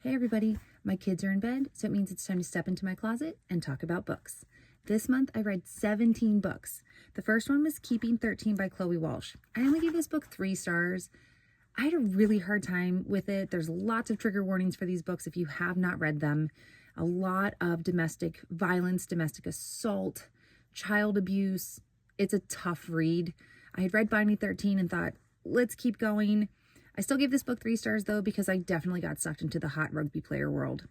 Hey everybody, my kids are in bed, so it means it's time to step into my closet and talk about books. This month I read 17 books. The first one was Keeping 13 by Chloe Walsh. I only gave this book 3 stars. I had a really hard time with it. There's lots of trigger warnings for these books if you have not read them. A lot of domestic violence, domestic assault, child abuse. It's a tough read. I had read Binding 13 and thought, let's keep going. I still gave this book 3 stars though, because I definitely got sucked into the hot rugby player world.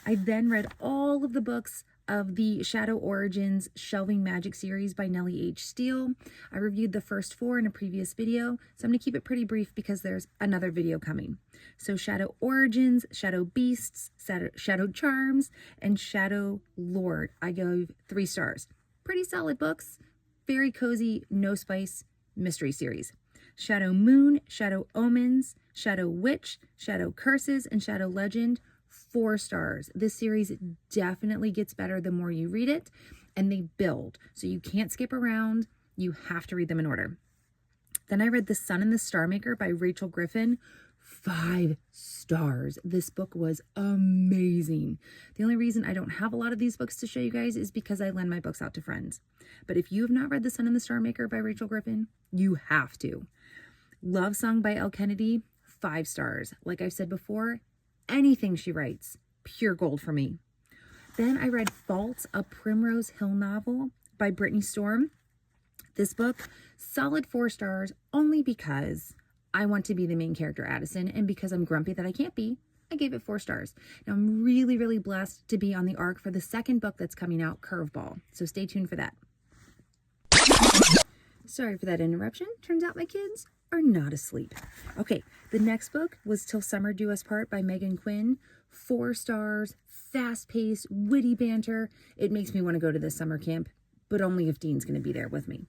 I then read all of the books of the Shadow Origins Shelving Magic series by Nellie H. Steele. I reviewed the first 4 in a previous video, so I'm going to keep it pretty brief because there's another video coming. So Shadow Origins, Shadow Beasts, Shadow Charms, and Shadow Lord. I gave 3 stars. Pretty solid books. Very cozy, no spice mystery series. Shadow Moon, Shadow Omens, Shadow Witch, Shadow Curses, and Shadow Legend, 4 stars. This series definitely gets better the more you read it, and they build. So you can't skip around. You have to read them in order. Then I read The Sun and the Star Maker by Rachel Griffin. 5 stars. This book was amazing. The only reason I don't have a lot of these books to show you guys is because I lend my books out to friends. But if you have not read The Sun and the Star Maker by Rachel Griffin, you have to. Love Song by Elle Kennedy, 5 stars. Like I've said before, anything she writes, pure gold for me. Then I read Faults, a Primrose Hill novel by Brittany Storm. This book, solid 4 stars, only because I want to be the main character, Addison, and because I'm grumpy that I can't be, I gave it 4 stars. Now, I'm really, really blessed to be on the arc for the second book that's coming out, Curveball, so stay tuned for that. Sorry for that interruption. Turns out my kids are not asleep. Okay, the next book was Till Summer Do Us Part by Megan Quinn. 4 stars, fast-paced, witty banter. It makes me want to go to this summer camp, but only if Dean's going to be there with me.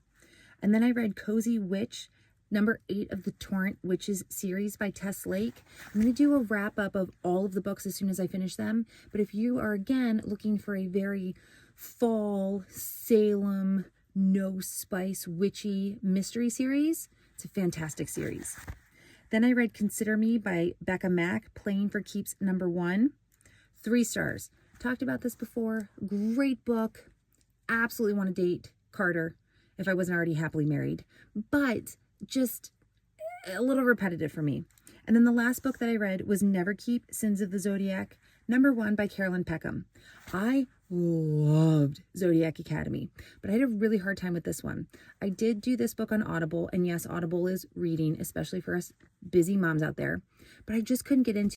And then I read Cozy Witch, number 8 of the Torrent Witches series by Tess Lake. I'm going to do a wrap-up of all of the books as soon as I finish them. But if you are, again, looking for a very fall, Salem, no spice, witchy mystery series, it's a fantastic series. Then I read Consider Me by Becca Mack, Playing for Keeps number 1. 3 stars. Talked about this before. Great book. Absolutely want to date Carter if I wasn't already happily married. But just a little repetitive for me. And then the last book that I read was Never Keep Sins of the Zodiac, number 1 by Carolyn Peckham. I loved Zodiac Academy, but I had a really hard time with this one. I did do this book on Audible, and yes, Audible is reading, especially for us busy moms out there, but I just couldn't get into